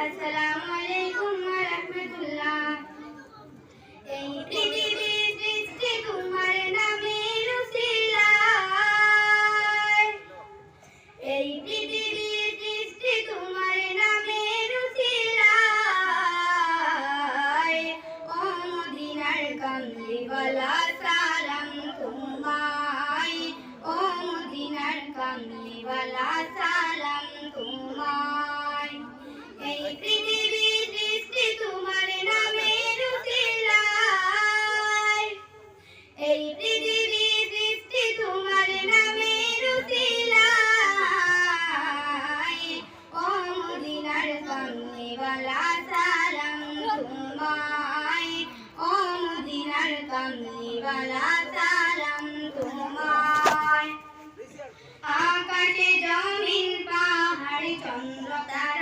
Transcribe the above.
আসসালামু আলাইকুম ওয়া রাহমাতুল্লাহ। এই পৃথিবীর সৃষ্টি তোমার নামের উসিলায়, এই পৃথিবীর সৃষ্টি তোমার নামের উসিলায়। ও মদিনার কামলিওয়ালা সালাম তোমায়, ও মদিনার কামলিওয়ালা সালাম তোমায়। এই পৃথিবীর সৃষ্টি তোমার নামের উসিলায়, এই পৃথিবীর সৃষ্টি তোমার নামের উসিলায়। ও মদিনার কামলিওয়ালা সালাম তোমায়, ও মদিনার কামলিওয়ালা সালাম তোমায়। আকাশে জমিন পাহাড় চন্দ্র তারা